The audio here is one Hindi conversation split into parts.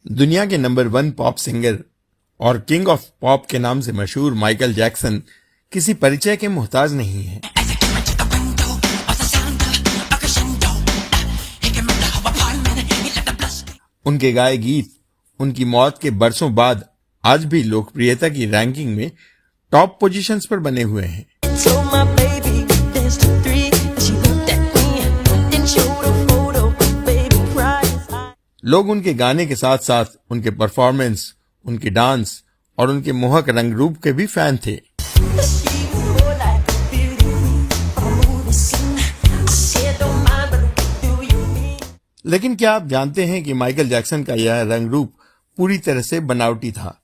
दुनिया के नंबर 1 पॉप सिंगर और किंग ऑफ पॉप के नाम से मशहूर माइकल जैक्सन किसी परिचय के मोहताज नहीं है। उनके गाए गीत उनकी मौत के बरसों बाद आज भी लोकप्रियता की रैंकिंग में टॉप पोजीशंस पर बने हुए हैं। लोग उनके गाने के साथ साथ उनके परफॉर्मेंस, उनके डांस और उनके मोहक रंग रूप के भी फैन थे। लेकिन क्या आप जानते हैं कि माइकल जैक्सन का यह रंग रूप पूरी तरह से बनावटी था।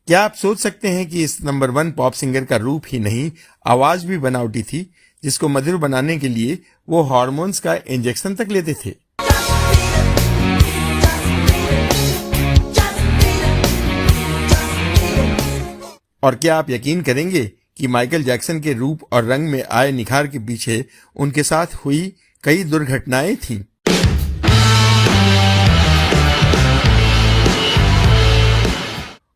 क्या आप सोच सकते हैं कि इस नंबर 1 पॉप सिंगर का रूप ही नहीं, आवाज भी बनावटी थी, जिसको मधुर बनाने के लिए वो हार्मोन्स का इंजेक्शन तक लेते थे। और क्या आप यकीन करेंगे कि माइकल जैक्सन के रूप और रंग में आए निखार के पीछे उनके साथ हुई कई दुर्घटनाएं थीं।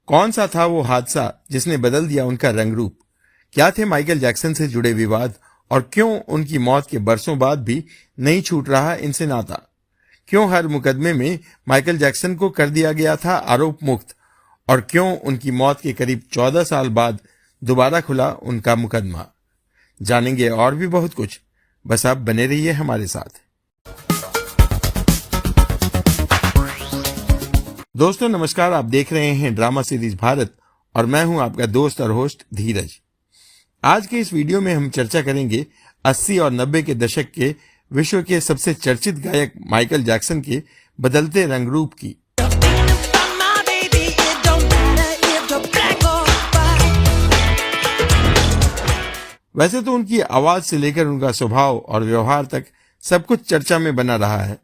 कौन सा था वो हादसा जिसने बदल दिया उनका रंग रूप? क्या थे माइकल जैक्सन से जुड़े विवाद और क्यों उनकी मौत के बरसों बाद भी नहीं छूट रहा इनसे नाता? क्यों हर मुकदमे में माइकल जैक्सन को कर दिया गया था आरोप मुक्त और क्यों उनकी मौत के करीब 14 साल बाद दोबारा खुला उनका मुकदमा? जानेंगे और भी बहुत कुछ, बस आप बने रहिए हमारे साथ। दोस्तों नमस्कार, आप देख रहे हैं ड्रामा सीरीज भारत और मैं हूं आपका दोस्त और होस्ट धीरज। आज के इस वीडियो में हम चर्चा करेंगे 80 और 90 के दशक के विश्व के सबसे चर्चित गायक माइकल जैक्सन के बदलते रंग रूप की। वैसे तो उनकी आवाज से लेकर उनका स्वभाव और व्यवहार तक सब कुछ चर्चा में बना रहा है,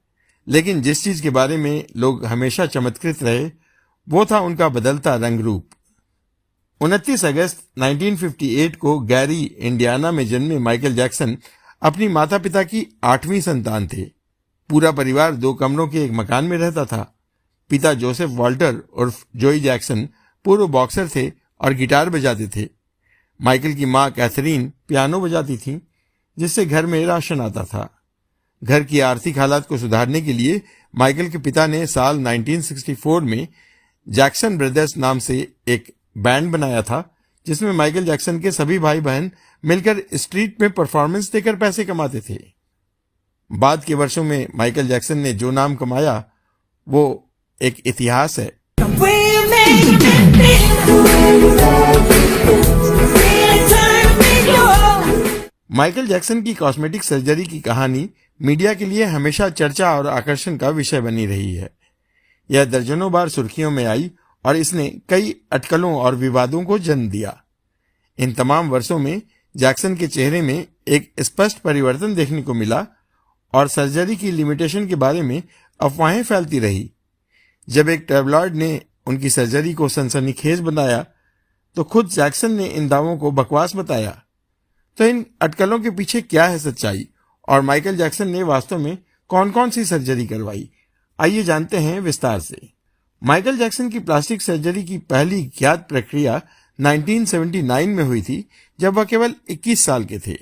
लेकिन जिस चीज के बारे में लोग हमेशा चमत्कृत रहे वो था उनका बदलता रंग रूप। 29 अगस्त 1958 को गैरी, इंडियाना में जन्मे माइकल जैक्सन अपनी माता पिता की 8वीं संतान थे। पूरा परिवार 2 कमरों के एक मकान में रहता था। पिता जोसेफ वॉल्टर उर्फ जोई जैक्सन पूर्व बॉक्सर थे और गिटार बजाते थे। माइकल की मां कैथरीन पियानो बजाती थीं, जिससे घर में राशन आता था। घर की आर्थिक हालात को सुधारने के लिए माइकल के पिता ने साल 1964 में जैक्सन ब्रदर्स नाम से एक बैंड बनाया था, जिसमें माइकल जैक्सन के सभी भाई बहन मिलकर स्ट्रीट में परफॉर्मेंस देकर पैसे कमाते थे। बाद के वर्षों में माइकल जैक्सन ने जो नाम कमाया वो एक इतिहास है। माइकल जैक्सन की कॉस्मेटिक सर्जरी की कहानी मीडिया के लिए हमेशा चर्चा और आकर्षण का विषय बनी रही है। यह दर्जनों बार सुर्खियों में आई और इसने कई अटकलों और विवादों को जन्म दिया। इन तमाम वर्षों में जैक्सन के चेहरे में एक स्पष्ट परिवर्तन देखने को मिला और सर्जरी की लिमिटेशन के बारे में अफवाहें फैलती रही। जब एक टैबलॉइड ने उनकी सर्जरी को सनसनीखेज बनाया तो खुद जैक्सन ने इन दावों को बकवास बताया। तो इन अटकलों के पीछे क्या है सच्चाई और माइकल जैक्सन ने वास्तव में कौन कौन सी सर्जरी करवाई? आइए जानते हैं विस्तार से। माइकल जैक्सन की प्लास्टिक सर्जरी की पहली ज्ञात प्रक्रिया 1979 में हुई थी, जब वह केवल 21 साल के थे।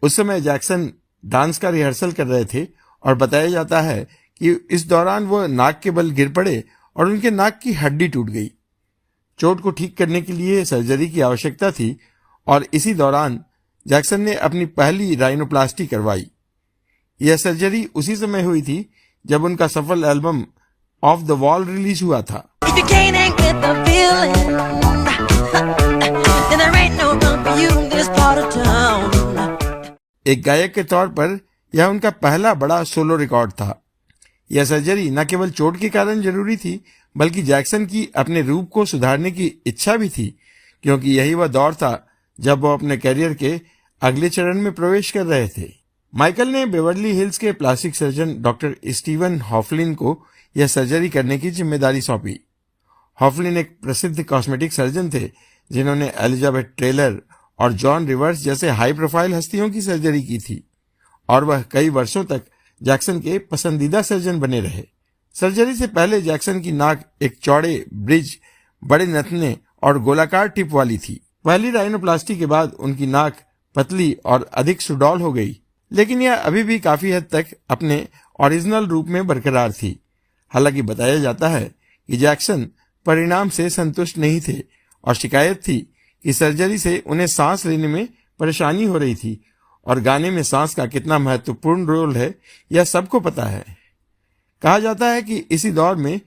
उस समय जैक्सन डांस का रिहर्सल कर रहे थे और बताया जाता है कि इस दौरान वह नाक के बल गिर पड़े और उनके नाक की हड्डी टूट गई। चोट को ठीक करने के लिए सर्जरी की आवश्यकता थी और इसी दौरान जैक्सन ने अपनी पहली राइनोप्लास्टी करवाई। यह सर्जरी उसी समय हुई थी जब उनका सफल album of the wall release हुआ था। एक गायक के तौर पर यह उनका पहला बड़ा सोलो रिकॉर्ड था। यह सर्जरी न केवल चोट के कारण जरूरी थी, बल्कि जैक्सन की अपने रूप को सुधारने की इच्छा भी थी, क्योंकि यही वह दौर था जब वो अपने करियर के अगले चरण में प्रवेश कर रहे थे। माइकल ने बेवर्ली हिल्स के प्लास्टिक सर्जन डॉक्टर स्टीवन हॉफलिन को यह सर्जरी करने की जिम्मेदारी सौंपी। हॉफलिन एक प्रसिद्ध कॉस्मेटिक सर्जन थे जिन्होंने एलिजाबेथ टेलर और जॉन रिवर्स जैसे हाई प्रोफाइल हस्तियों की सर्जरी की थी, और वह कई वर्षों तक जैक्सन के पसंदीदा सर्जन बने रहे। सर्जरी से पहले जैक्सन की नाक एक चौड़े ब्रिज, बड़े नथने और गोलाकार टिप वाली थी। पहली राइनोप्लास्टी के बाद उनकी नाक पतली और अधिक सुडौल हो गई, लेकिन यह अभी भी काफी हद तक अपने ओरिजिनल रूप में बरकरार थी। हालांकि बताया जाता है कि जैक्सन परिणाम से संतुष्ट नहीं थे और शिकायत थी कि सर्जरी से उन्हें सांस लेने में परेशानी हो रही थी, और गाने में सांस का कितना महत्वपूर्ण रोल है यह सबको पता है। कहा जाता है कि इसी दौर में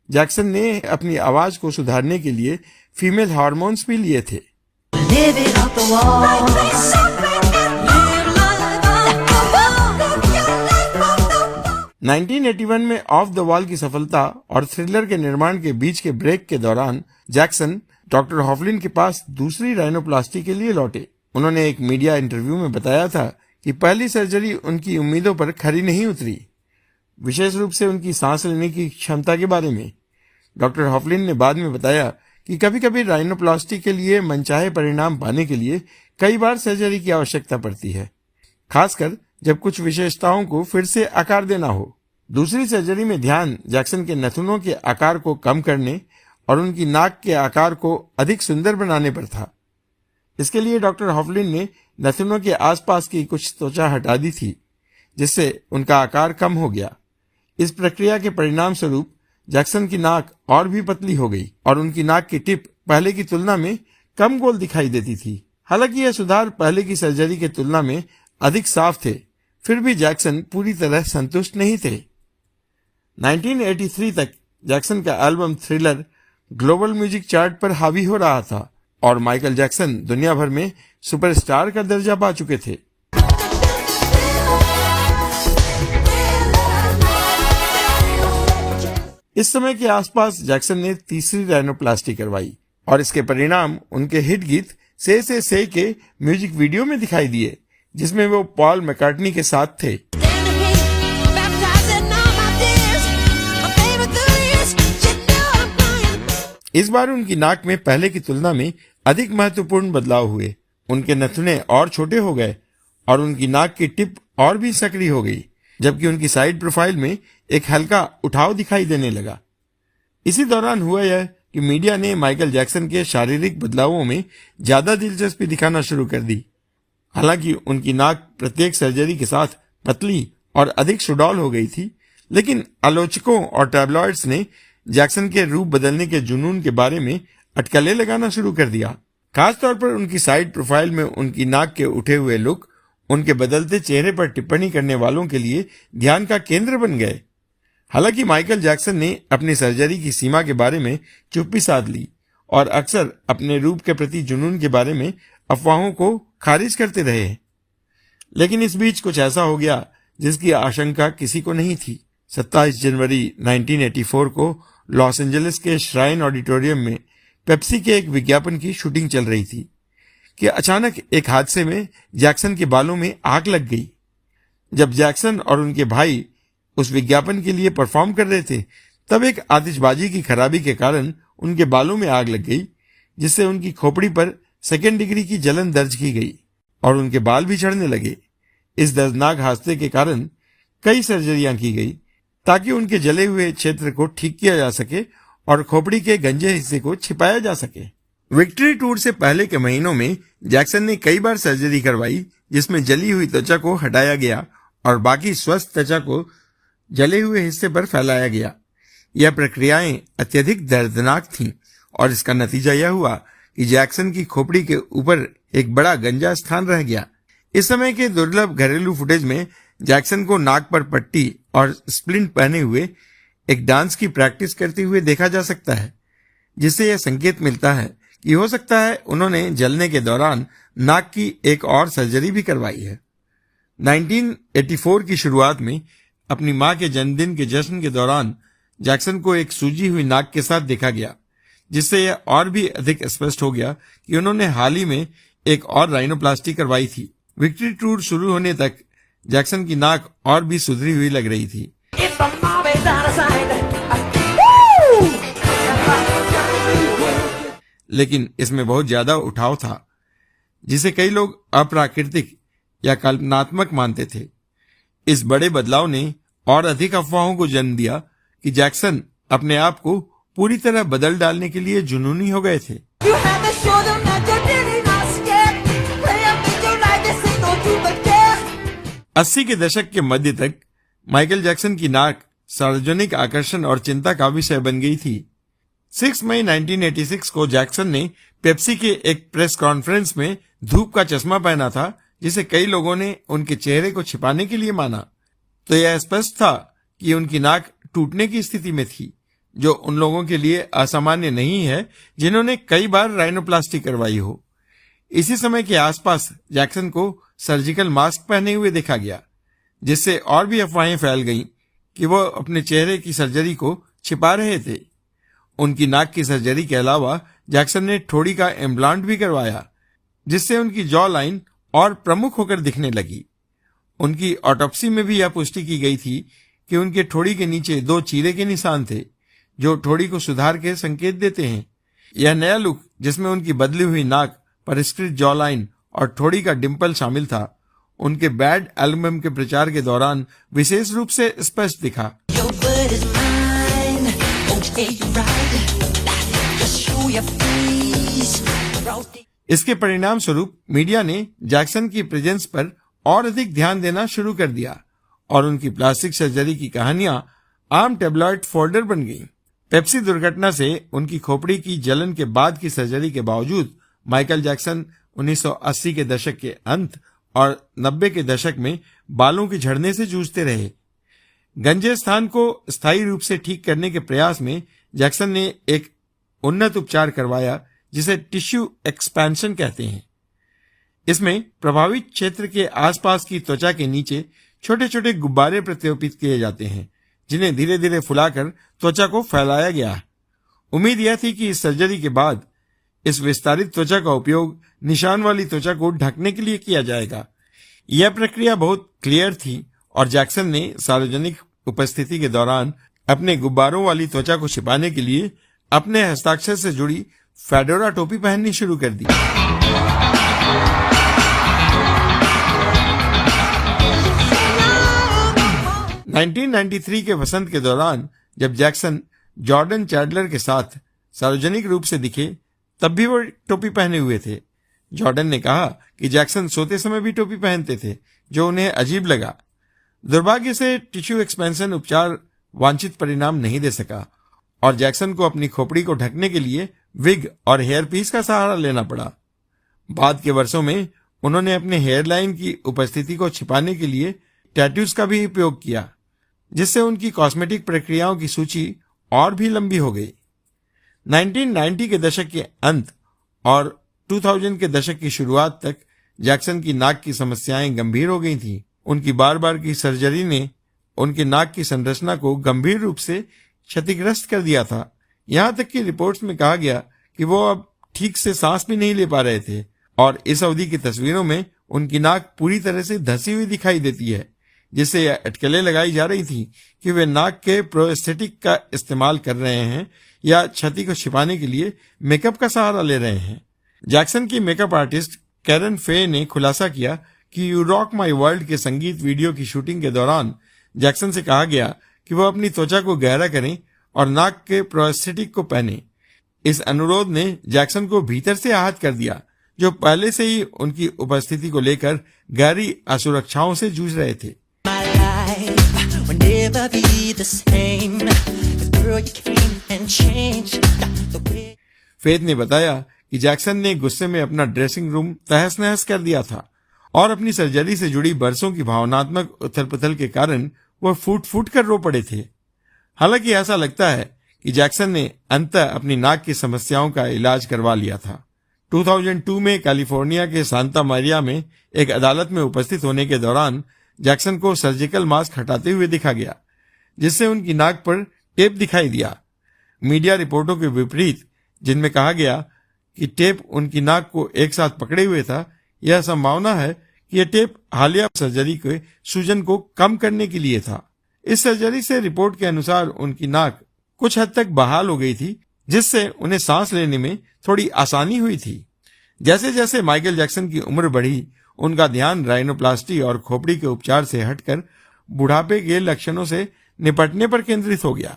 जैक्सन ने अपनी आवाज को सुधारने के लिए फीमेल हार्मोन्स भी लिए थे। Living off the wall. 1981 में ऑफ द वॉल की सफलता और थ्रिलर के निर्माण के बीच के ब्रेक के दौरान जैक्सन डॉक्टर हॉफलिन के पास दूसरी राइनोप्लास्टी के लिए लौटे। उन्होंने एक मीडिया इंटरव्यू में बताया था कि पहली सर्जरी उनकी उम्मीदों पर खरी नहीं उतरी, विशेष रूप से उनकी सांस लेने की क्षमता के बारे में। डॉक्टर हॉफलिन ने बाद में बताया कि कभी कभी राइनोप्लास्टी के लिए मनचाहे परिणाम पाने के लिए कई बार सर्जरी की आवश्यकता पड़ती है, खासकर जब कुछ विशेषताओं को फिर से आकार देना हो। दूसरी सर्जरी में ध्यान जैक्सन के नथुनों के आकार को कम करने और उनकी नाक के आकार को अधिक सुंदर बनाने पर था। इसके लिए डॉक्टर हॉफलिन ने नथुनों के आसपास की कुछ त्वचा हटा दी थी, जिससे उनका आकार कम हो गया। इस प्रक्रिया के परिणाम स्वरूप जैक्सन की नाक और भी पतली हो गई और उनकी नाक की टिप पहले की तुलना में कम गोल दिखाई देती थी। हालांकि यह सुधार पहले की सर्जरी के तुलना में अधिक साफ थे, फिर भी जैक्सन पूरी तरह संतुष्ट नहीं थे। 1983 तक जैक्सन का album thriller global music chart पर हावी हो रहा था और माइकल जैक्सन दुनिया भर में सुपरस्टार का दर्जा पा चुके थे। इस समय के आसपास जैक्सन ने तीसरी राइनोप्लास्टी करवाई और इसके परिणाम उनके हिट गीत से के म्यूजिक वीडियो में दिखाई दिए, जिसमें वो पॉल मैकार्टनी के साथ थे। इस बार उनकी नाक में पहले की तुलना में अधिक महत्वपूर्ण बदलाव हुए। उनके नथुने और छोटे हो गए और उनकी नाक की टिप और भी सकरी हो गई, जबकि उनकी साइड प्रोफाइल में एक हल्का उठाव दिखाई देने लगा। इसी दौरान हुआ यह कि मीडिया ने माइकल जैक्सन के शारीरिक बदलावों में ज्यादा दिलचस्पी दिखाना शुरू कर दी। हालांकि उनकी नाक प्रत्येक सर्जरी के साथ पतली और अधिक सुडौल हो गई थी, लेकिन आलोचकों और टैबलॉइड्स ने जैक्सन के रूप बदलने के जुनून के बारे में अटकलें लगाना शुरू कर दिया। खासतौर पर उनकी साइड प्रोफाइल में उनकी नाक के उठे हुए लुक उनके बदलते चेहरे पर टिप्पणी करने वालों के लिए ध्यान का केंद्र बन गए। हालांकि माइकल जैक्सन ने अपनी सर्जरी की सीमा के बारे में चुप्पी साध ली और अक्सर अपने रूप के प्रति जुनून के बारे में अफवाहों को खारिज करते रहे। लेकिन इस बीच कुछ ऐसा हो गया जिसकी आशंका किसी को नहीं थी। 27 जनवरी 1984 को लॉस एंजलिस के श्राइन ऑडिटोरियम में पेप्सी के एक विज्ञापन की शूटिंग चल रही थी कि अचानक एक हादसे में जैक्सन के बालों में आग लग गई। जब जैक्सन और उनके भाई उस विज्ञापन के लिए परफॉर्म कर रहे थे, तब एक आतिशबाजी की खराबी के कारण उनके बालों में आग लग गई, जिससे उनकी खोपड़ी पर 2nd डिग्री की जलन दर्ज की गई और उनके बाल भी झड़ने लगे। इस दर्दनाक हादसे के कारण कई सर्जरियां की गई ताकि उनके जले हुए क्षेत्र को ठीक किया जा सके और खोपड़ी के गंजे हिस्से को छिपाया जा सके। विक्ट्री टूर से पहले के महीनों में जैक्सन ने कई बार सर्जरी करवाई, जिसमें जली हुई त्वचा को हटाया गया और बाकी स्वस्थ त्वचा को जले हुए हिस्से पर फैलाया गया। यह प्रक्रियाएं अत्यधिक दर्दनाक थीं और इसका नतीजा यह हुआ कि जैक्सन की खोपड़ी के ऊपर एक बड़ा गंजा स्थान रह गया। इस समय के दुर्लभ घरेलू फुटेज में जैक्सन को नाक पर पट्टी और स्प्लिंट पहने हुए एक डांस की प्रैक्टिस करते हुए देखा जा सकता है, जिससे यह संकेत मिलता है कि हो सकता है उन्होंने जलने के दौरान नाक की एक और सर्जरी भी करवाई है। 1984 की शुरुआत में अपनी मां के जन्मदिन के जश्न के दौरान जैक्सन को एक सूजी हुई नाक के साथ देखा गया, जिससे यह और भी अधिक स्पष्ट हो गया कि उन्होंने हाल ही में एक और राइनोप्लास्टी करवाई थी। विक्ट्री टूर शुरू होने तक जैक्सन की नाक और भी सुधरी हुई लग रही थी। लेकिन इसमें बहुत ज्यादा उठाव था, जिसे कई लोग अप्राकृतिक या कल्पनात्मक मानते थे। इस बड़े बदलाव ने और अधिक अफवाहों को जन्म दिया कि जैक्सन अपने आप को पूरी तरह बदल डालने के लिए जुनूनी हो गए थे। You had to show them that you're really not scared. Play up in your life, this ain't no truth but dare. 80 के दशक के मध्य तक माइकल जैक्सन की नाक सार्वजनिक आकर्षण और चिंता का विषय बन गई थी। 6 मई 1986 को जैक्सन ने पेप्सी के एक प्रेस कॉन्फ्रेंस में धूप का चश्मा पहना था, जिसे कई लोगों ने उनके चेहरे को छिपाने के लिए माना। तो यह स्पष्ट था कि उनकी नाक टूटने की स्थिति में थी, जो उन लोगों के लिए असामान्य नहीं है जिन्होंने कई बार राइनोप्लास्टी करवाई हो। इसी समय के आसपास जैक्सन को सर्जिकल मास्क पहने हुए देखा गया, जिससे और भी अफवाहें फैल गईं कि वो अपने चेहरे की सर्जरी को छिपा रहे थे। उनकी नाक की सर्जरी के अलावा जैक्सन ने ठोड़ी का इम्प्लांट भी करवाया, जिससे उनकी जॉ लाइन और प्रमुख होकर दिखने लगी। उनकी ऑटोप्सी में भी यह पुष्टि की गई थी कि उनके ठोड़ी के नीचे 2 चीरे के निशान थे, जो ठोड़ी को सुधार के संकेत देते हैं। यह नया लुक, जिसमें उनकी बदली हुई नाक, परिष्कृत जॉ लाइन और ठोड़ी का डिंपल शामिल था, उनके बैड एल्बम के प्रचार के दौरान विशेष रूप से स्पष्ट दिखा। Your word is mine. Okay, you're right. Just show your face. इसके परिणाम स्वरूप मीडिया ने जैक्सन की प्रेजेंस पर और अधिक ध्यान देना शुरू कर दिया और उनकी प्लास्टिक सर्जरी की कहानियां आम टेबलॉइड फोल्डर बन गईं। पेप्सी दुर्घटना से उनकी खोपड़ी की जलन के बाद की सर्जरी के बावजूद माइकल जैक्सन 1980 के दशक के अंत और 90 के दशक में बालों के झड़ने से जूझते रहे। गंजे स्थान को स्थायी रूप से ठीक करने के प्रयास में जैक्सन ने एक उन्नत उपचार करवाया, जिसे टिश्यू एक्सपेंशन कहते हैं। इसमें प्रभावित क्षेत्र के आसपास की त्वचा के नीचे छोटे छोटे गुब्बारे प्रत्यारोपित किए जाते हैं, जिन्हें धीरे धीरे फुलाकर त्वचा को फैलाया गया। उम्मीद यह थी कि इस सर्जरी के बाद इस विस्तारित त्वचा का उपयोग निशान वाली त्वचा को ढकने के लिए किया जाएगा। यह प्रक्रिया बहुत क्लियर थी और जैक्सन ने सार्वजनिक उपस्थिति के दौरान अपने गुब्बारों वाली त्वचा को छिपाने के लिए अपने हस्ताक्षर से जुड़ी फेडोरा टोपी पहननी शुरू कर दी। (1993) के वसंत के दौरान जब जैक्सन जॉर्डन चैडलर के साथ सार्वजनिक रूप से दिखे, तब भी वो टोपी पहने हुए थे। जॉर्डन ने कहा कि जैक्सन सोते समय भी टोपी पहनते थे, जो उन्हें अजीब लगा। दुर्भाग्य से टिश्यू एक्सपेंशन उपचार वांछित परिणाम नहीं दे सका और जैक्सन को अपनी खोपड़ी को ढकने के लिए विग और हेयर पीस का सहारा लेना पड़ा। बाद के वर्षों में उन्होंने अपने हेयरलाइन की उपस्थिति को छिपाने के लिए टैटूज का भी उपयोग किया, जिससे उनकी कॉस्मेटिक प्रक्रियाओं की सूची और भी लंबी हो गई। 1990 के दशक के अंत और 2000 के दशक की शुरुआत तक जैक्सन की नाक की समस्याएं गंभीर हो गई थीं। उनकी बार बार की सर्जरी ने उनके नाक की संरचना को गंभीर रूप से क्षतिग्रस्त कर दिया था। यहां तक कि रिपोर्ट्स में कहा गया कि वो अब ठीक से सांस भी नहीं ले पा रहे थे और इस अवधि की तस्वीरों में उनकी नाक पूरी तरह से धसी हुई दिखाई देती है, जिससे यह अटकलें लगाई जा रही थी कि वे नाक के प्रोस्थेटिक का इस्तेमाल कर रहे हैं या क्षति को छिपाने के लिए मेकअप का सहारा ले रहे हैं। जैक्सन की मेकअप आर्टिस्ट कैरन फे ने खुलासा किया कि यू रॉक माई वर्ल्ड के संगीत वीडियो की शूटिंग के दौरान जैक्सन से कहा गया कि वो अपनी त्वचा को गहरा करें और नाक के प्रोस्थेटिक को पहने। इस अनुरोध ने जैक्सन को भीतर से आहत कर दिया, जो पहले से ही उनकी उपस्थिति को लेकर गहरी असुरक्षाओं से जूझ रहे थे। My life will never be the same. Girl, you came and changed the way. Faith ने बताया कि जैक्सन ने गुस्से में अपना ड्रेसिंग रूम तहस नहस कर दिया था और अपनी सर्जरी से जुड़ी बरसों की भावनात्मक उथल पुथल के कारण वह फूट फूट कर रो पड़े थे। हालांकि ऐसा लगता है कि जैक्सन ने अंततः अपनी नाक की समस्याओं का इलाज करवा लिया था। 2002 में कैलिफोर्निया के सांता मारिया में एक अदालत में उपस्थित होने के दौरान जैक्सन को सर्जिकल मास्क हटाते हुए देखा गया, जिससे उनकी नाक पर टेप दिखाई दिया। मीडिया रिपोर्टों के विपरीत, जिनमें कहा गया कि टेप उनकी नाक को एक साथ पकड़े हुए था, यह संभावना है कि यह टेप हालिया सर्जरी के सूजन को कम करने के लिए था। इस सर्जरी से रिपोर्ट के अनुसार उनकी नाक कुछ हद तक बहाल हो गई थी, जिससे उन्हें सांस लेने में थोड़ी आसानी हुई थी। जैसे जैसे माइकल जैक्सन की उम्र बढ़ी, उनका ध्यान राइनोप्लास्टी और खोपड़ी के उपचार से हटकर बुढ़ापे के लक्षणों से निपटने पर केंद्रित हो गया।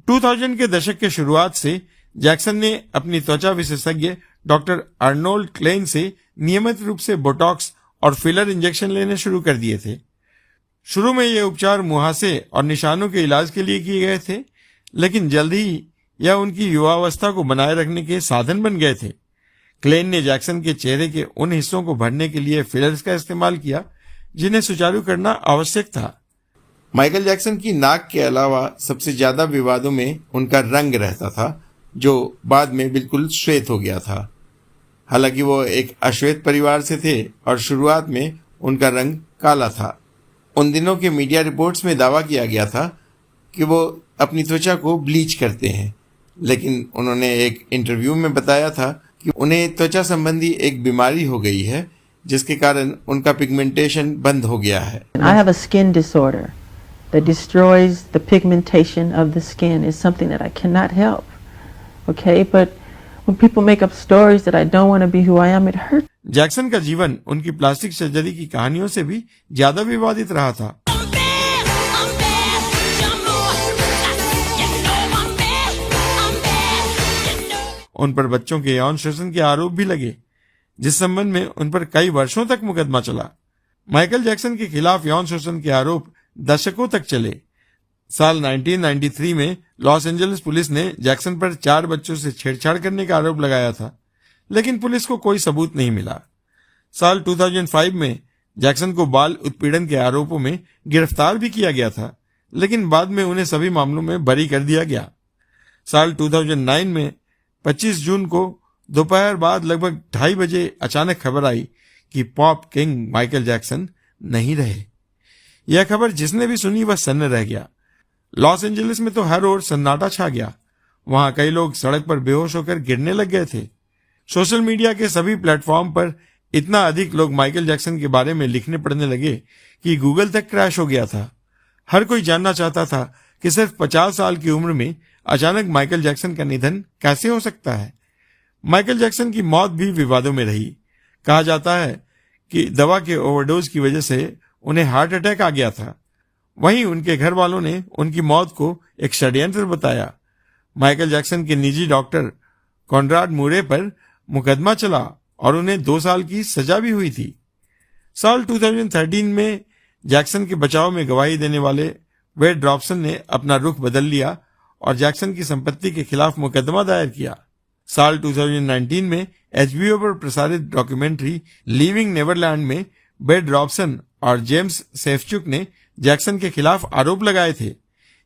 2000 के दशक के शुरुआत से जैक्सन ने अपनी त्वचा विशेषज्ञ डॉक्टर अर्नोल्ड क्लेन से नियमित रूप से बोटॉक्स और फिलर इंजेक्शन लेने शुरू कर दिए थे। शुरू में ये उपचार मुहासे और निशानों के इलाज के लिए किए गए थे, लेकिन जल्द ही यह उनकी युवावस्था को बनाए रखने के साधन बन गए थे। क्लेन ने जैक्सन के चेहरे के उन हिस्सों को भरने के लिए फिलर्स का इस्तेमाल किया जिन्हें सुचारू करना आवश्यक था। माइकल जैक्सन की नाक के अलावा सबसे ज्यादा विवादों में उनका रंग रहता था, जो बाद में बिल्कुल श्वेत हो गया था। हालांकि वो एक अश्वेत परिवार से थे और शुरुआत में उनका रंग काला था। उन दिनों के मीडिया रिपोर्ट्स में दावा किया गया था कि वो अपनी त्वचा को ब्लीच करते हैं, लेकिन उन्होंने एक इंटरव्यू में बताया था कि उन्हें त्वचा संबंधी एक बीमारी हो गई है जिसके कारण उनका पिगमेंटेशन बंद हो गया है। I have a skin disorder that destroys the pigmentation of the skin. It's something that I cannot help. Okay, but when people make up stories that I don't want to be who I am, it hurts. Jackson का जीवन उनकी प्लास्टिक सर्जरी की कहानियों से भी ज्यादा विवादित रहा था। I'm bad, you know I'm bad, you know. उन पर बच्चों के यौन शोषण के आरोप भी लगे, जिस संबंध में उन पर कई वर्षों तक मुकदमा चला। माइकल जैक्सन के खिलाफ यौन शोषण के आरोप दशकों तक चले। साल 1993 में लॉस एंजलिस पुलिस ने जैक्सन पर 4 बच्चों से छेड़छाड़ करने का आरोप लगाया था, लेकिन पुलिस को कोई सबूत नहीं मिला। साल 2005 में जैक्सन को बाल उत्पीड़न के आरोपों में गिरफ्तार भी किया गया था, लेकिन बाद में उन्हें सभी मामलों में बरी कर दिया गया। साल 2009 में 25 जून को दोपहर बाद लगभग 2:30 बजे अचानक खबर आई कि पॉप किंग माइकल जैक्सन नहीं रहे। यह खबर जिसने भी सुनी वह सन्न रह गया। लॉस एंजलिस में तो हर ओर सन्नाटा छा गया। वहां कई लोग सड़क पर बेहोश होकर गिरने लग गए थे। सोशल मीडिया के सभी प्लेटफॉर्म पर इतना अधिक लोग माइकल जैक्सन के बारे में लिखने पड़ने लगे कि गूगल तक क्रैश हो गया था। हर कोई जानना चाहता था कि सिर्फ 50 साल की उम्र में अचानक माइकल जैक्सन का निधन कैसे हो सकता है। माइकल जैक्सन की मौत भी विवादों में रही। कहा जाता है कि दवा के ओवरडोज की वजह से उन्हें हार्ट अटैक आ गया था। वहीं उनके घर वालों ने उनकी मौत को एक षड्यंत्र बताया। माइकल जैक्सन के निजी डॉक्टर कॉनराड मूरे पर मुकदमा चला और उन्हें 2 साल की सजा भी हुई थी। साल 2013 में जैक्सन के बचाव में गवाही देने वाले वेड रॉबसन ने अपना रुख बदल लिया और जैक्सन की संपत्ति के खिलाफ मुकदमा दायर किया। साल 2019 में HBO पर प्रसारित डॉक्यूमेंट्री लिविंग नेवरलैंड में वेड रॉबसन और जेम्स सेफचुक ने जैक्सन के खिलाफ आरोप लगाए थे।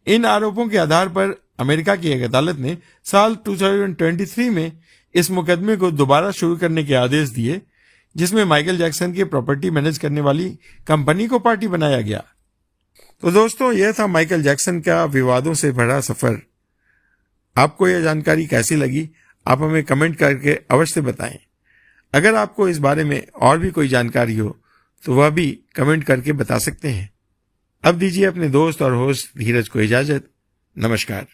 इन आरोपों के आधार पर अमेरिका की एक अदालत ने साल 2023 में इस मुकदमे को दोबारा शुरू करने के आदेश दिए, जिसमें माइकल जैक्सन की प्रॉपर्टी मैनेज करने वाली कंपनी को पार्टी बनाया गया। तो दोस्तों, यह था माइकल जैक्सन का विवादों से भरा सफर। आपको यह जानकारी कैसी लगी, आप हमें कमेंट करके अवश्य बताएं। अगर आपको इस बारे में और भी कोई जानकारी हो तो वह भी कमेंट करके बता सकते हैं। अब दीजिए अपने दोस्त और होस्ट धीरज को इजाजत। नमस्कार।